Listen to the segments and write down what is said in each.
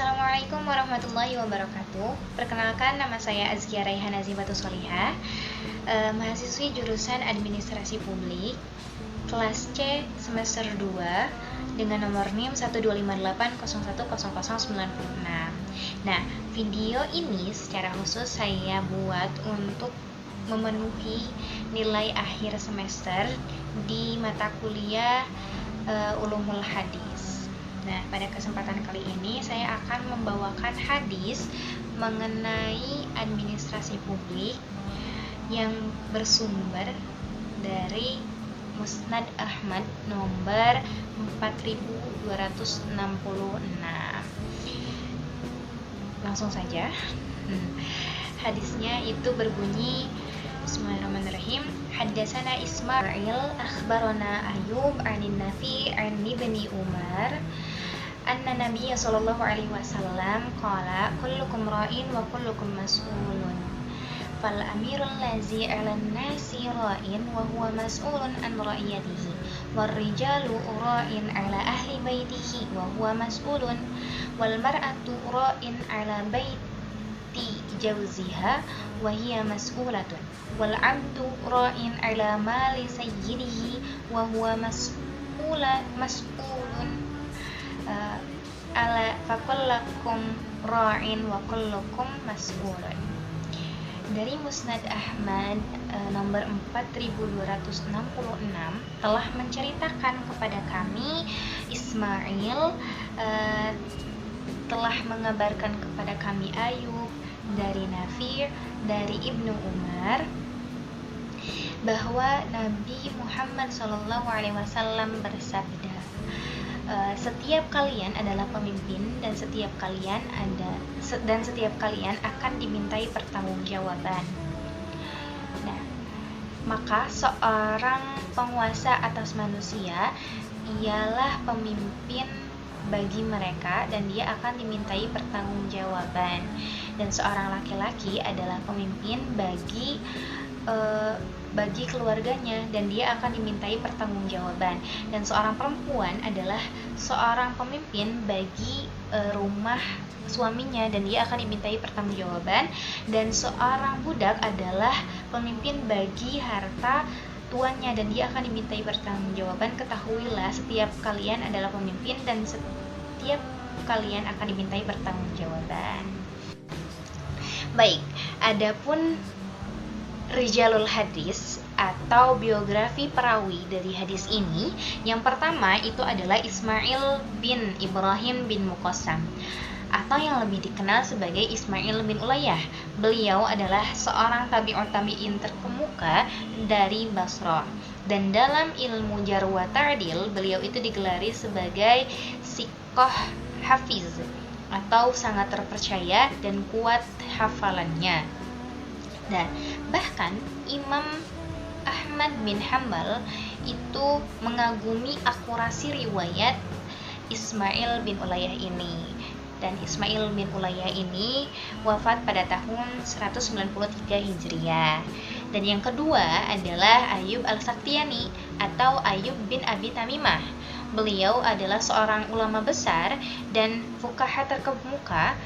Assalamualaikum warahmatullahi wabarakatuh. Perkenalkan, nama saya Azkia Raihan Azimatu Solihah, mahasiswi jurusan Administrasi Publik, kelas C semester 2 dengan nomor NIM 12580101096. Nah, video ini secara khusus saya buat untuk memenuhi nilai akhir semester di mata kuliah Ulumul Hadis. Nah, pada kesempatan kali ini saya akan membawakan hadis mengenai administrasi publik yang bersumber dari Musnad Ahmad nomor 4266. Langsung saja. Hadisnya itu berbunyi, Bismillahirrahmanirrahim. Haddatsana Ismail akhbarana Ayyub anin Nafi' an Ibni Umar anna Nabiyya sallallahu alaihi wasallam qala kullukum ra'in wa kullukum mas'ulun fal amirul lazi 'alan nasi ra'in wa huwa mas'ulun an ra'iyatihi war rijalu ra'in 'ala ahli baitihi wa huwa mas'ulun wal mar'atu ra'in 'ala baiti jawziha wa hiya mas'ulatun wal 'abdu ra'in 'ala mali sayyidihi wa huwa mas'ulun ala fakullakum ra'in wa kullukum mas'ulun. Dari Musnad Ahmad nomor 4266 telah menceritakan kepada kami Ismail telah mengabarkan kepada kami Ayyub dari Nafi' dari Ibnu Umar bahwa Nabi Muhammad SAW bersabda, setiap kalian adalah pemimpin dan setiap kalian akan dimintai pertanggungjawaban. Nah, maka seorang penguasa atas manusia ialah pemimpin bagi mereka dan dia akan dimintai pertanggungjawaban. Dan seorang laki-laki adalah pemimpin bagi keluarganya dan dia akan dimintai pertanggungjawaban. Dan seorang perempuan adalah seorang pemimpin bagi rumah suaminya dan dia akan dimintai pertanggungjawaban. Dan seorang budak adalah pemimpin bagi harta tuannya dan dia akan dimintai pertanggungjawaban. Ketahuilah, setiap kalian adalah pemimpin dan setiap kalian akan dimintai pertanggungjawaban. Baik, adapun Rijalul Hadis atau biografi perawi dari hadis ini, yang pertama itu adalah Ismail bin Ibrahim bin Muqassam atau yang lebih dikenal sebagai Ismail bin Ulayyah. Beliau adalah seorang tabi'in terkemuka dari Basrah. Dan dalam ilmu jarh wa ta'dil, beliau itu digelari sebagai siqah hafiz atau sangat terpercaya dan kuat hafalannya. Dan bahkan Imam Ahmad bin Hanbal itu mengagumi akurasi riwayat Ismail bin Ulayyah ini. Dan Ismail bin Ulayyah ini wafat pada tahun 193 Hijriah. Dan yang kedua adalah Ayyub al-Sakhtiyani atau Ayyub bin Abi Tamimah. Beliau adalah seorang ulama besar dan fuqaha terkemuka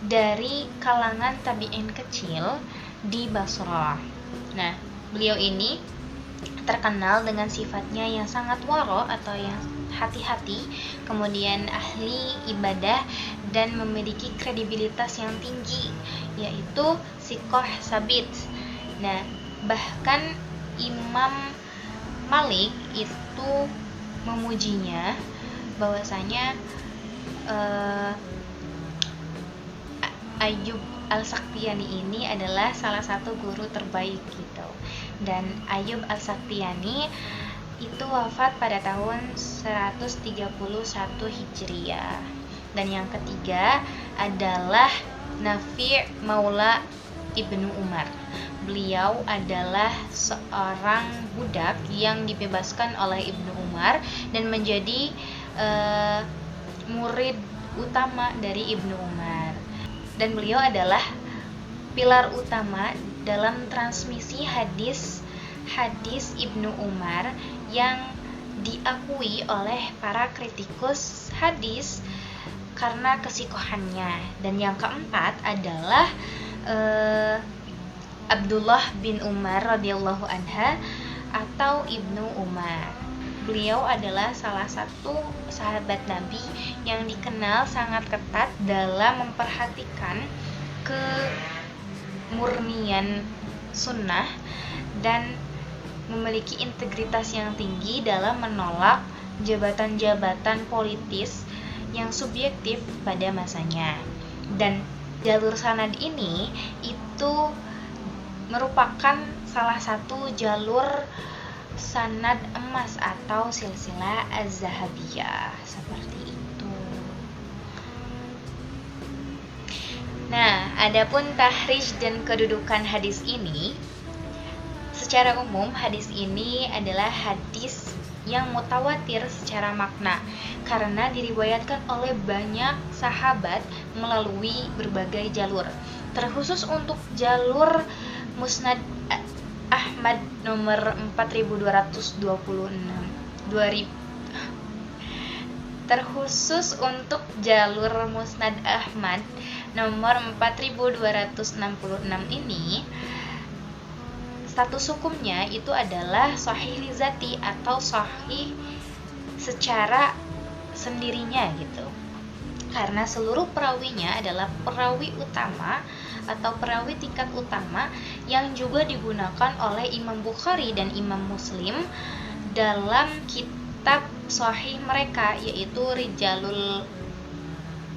dari kalangan tabi'in kecil di Basrah. Nah, beliau ini terkenal dengan sifatnya yang sangat waro atau yang hati-hati, kemudian ahli ibadah dan memiliki kredibilitas yang tinggi, yaitu siqah sabit. Nah, bahkan Imam Malik itu memujinya bahwasanya Ayyub al-Sakhtiyani ini adalah salah satu guru terbaik gitu. Dan Ayyub al-Sakhtiyani itu wafat pada tahun 131 Hijriah. Dan yang ketiga adalah Nafi' Maula Ibnu Umar. Beliau adalah seorang budak yang dibebaskan oleh Ibnu Umar dan menjadi murid utama dari Ibnu Umar. Dan beliau adalah pilar utama dalam transmisi hadis Ibnu Umar yang diakui oleh para kritikus hadis karena kesikohannya. Dan yang keempat adalah Abdullah bin Umar radhiyallahu anha atau Ibnu Umar. Beliau adalah salah satu sahabat Nabi yang dikenal sangat ketat dalam memperhatikan kemurnian sunnah dan memiliki integritas yang tinggi dalam menolak jabatan-jabatan politis yang subjektif pada masanya. Dan jalur sanad ini itu merupakan salah satu jalur sanad emas atau silsilah az-zahabiyah, seperti itu. Nah, adapun tahrij dan kedudukan hadis ini, secara umum hadis ini adalah hadis yang mutawatir secara makna karena diriwayatkan oleh banyak sahabat melalui berbagai jalur. Terkhusus untuk jalur Musnad Ahmad nomor 4226. Terkhusus untuk jalur Musnad Ahmad nomor 4266 ini, status hukumnya itu adalah sahih lizati atau sahih secara sendirinya gitu. Karena seluruh perawinya adalah perawi utama atau perawi tingkat utama yang juga digunakan oleh Imam Bukhari dan Imam Muslim dalam kitab sahih mereka, yaitu Rijalul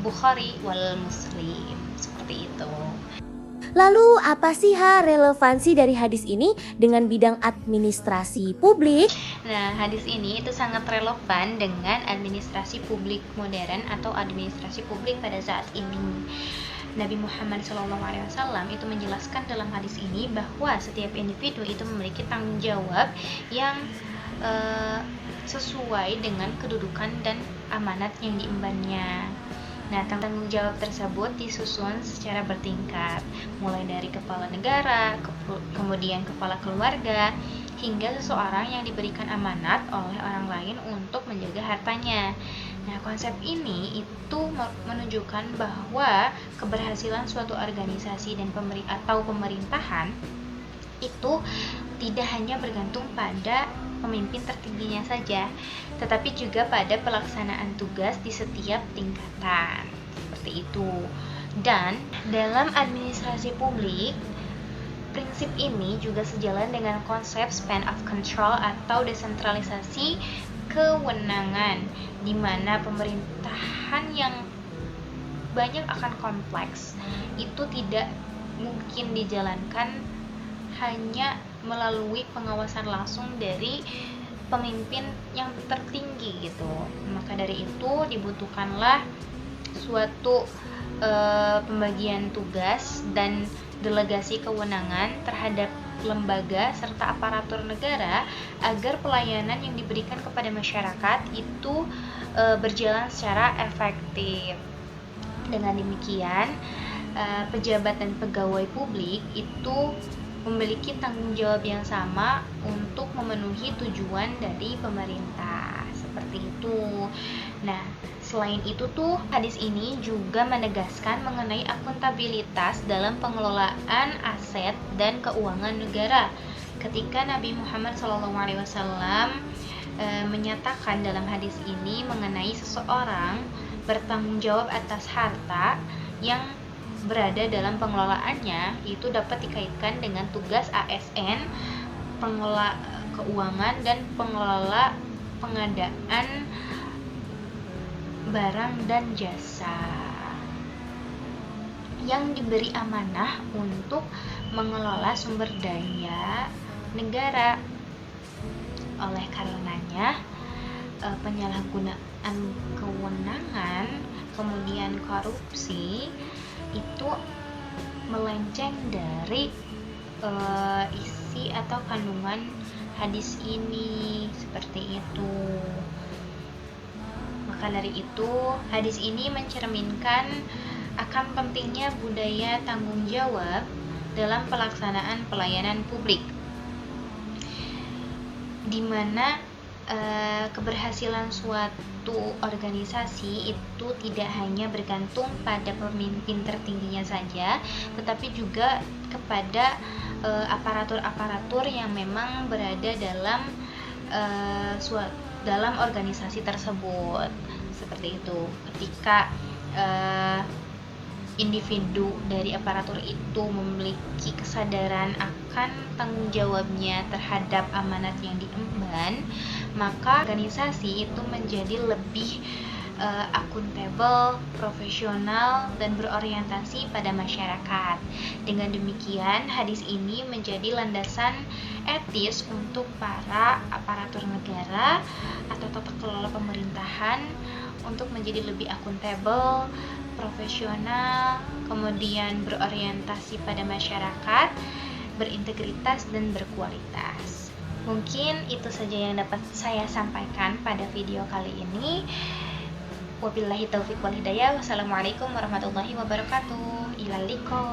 Bukhari wal Muslim, seperti itu. Lalu apa sih relevansi dari hadis ini dengan bidang administrasi publik? Nah, hadis ini itu sangat relevan dengan administrasi publik modern atau administrasi publik pada saat ini. Nabi Muhammad SAW itu menjelaskan dalam hadis ini bahwa setiap individu itu memiliki tanggung jawab yang sesuai dengan kedudukan dan amanat yang diembannya. Nah, tanggung jawab tersebut disusun secara bertingkat, mulai dari kepala negara, kemudian kepala keluarga, hingga seseorang yang diberikan amanat oleh orang lain untuk menjaga hartanya. Nah, konsep ini itu menunjukkan bahwa keberhasilan suatu organisasi dan pemerintahan itu tidak hanya bergantung pada pemimpin tertingginya saja, tetapi juga pada pelaksanaan tugas di setiap tingkatan. Seperti itu. Dan dalam administrasi publik, prinsip ini juga sejalan dengan konsep span of control atau desentralisasi kewenangan, di mana pemerintahan yang banyak akan kompleks itu tidak mungkin dijalankan hanya melalui pengawasan langsung dari pemimpin yang tertinggi gitu. Maka dari itu dibutuhkanlah suatu pembagian tugas dan delegasi kewenangan terhadap lembaga serta aparatur negara agar pelayanan yang diberikan kepada masyarakat itu berjalan secara efektif. Dengan demikian, pejabat dan pegawai publik itu memiliki tanggung jawab yang sama untuk memenuhi tujuan dari pemerintah, seperti itu. Nah, selain itu tuh hadis ini juga menegaskan mengenai akuntabilitas dalam pengelolaan aset dan keuangan negara. Ketika Nabi Muhammad SAW menyatakan dalam hadis ini mengenai seseorang bertanggung jawab atas harta yang berada dalam pengelolaannya, itu dapat dikaitkan dengan tugas ASN, pengelola keuangan, dan pengelola pengadaan barang dan jasa yang diberi amanah untuk mengelola sumber daya negara. Oleh karenanya, penyalahgunaan kewenangan, kemudian korupsi itu melenceng dari isi atau kandungan hadis ini, seperti itu. Maka dari itu, hadis ini mencerminkan akan pentingnya budaya tanggung jawab dalam pelaksanaan pelayanan publik, di mana keberhasilan suatu organisasi itu tidak hanya bergantung pada pemimpin tertingginya saja, tetapi juga kepada aparatur-aparatur yang memang berada dalam organisasi tersebut. Seperti itu. Ketika individu dari aparatur itu memiliki kesadaran akan tanggung jawabnya terhadap amanat yang diemban, maka organisasi itu menjadi lebih akuntabel, profesional, dan berorientasi pada masyarakat. Dengan demikian, hadis ini menjadi landasan etis untuk para aparatur negara atau tata kelola pemerintahan untuk menjadi lebih akuntabel, profesional, kemudian berorientasi pada masyarakat, berintegritas, dan berkualitas. Mungkin itu saja yang dapat saya sampaikan pada video kali ini. Wabillahi taufiq wal hidayah. Wassalamualaikum warahmatullahi wabarakatuh. Ilal liqa.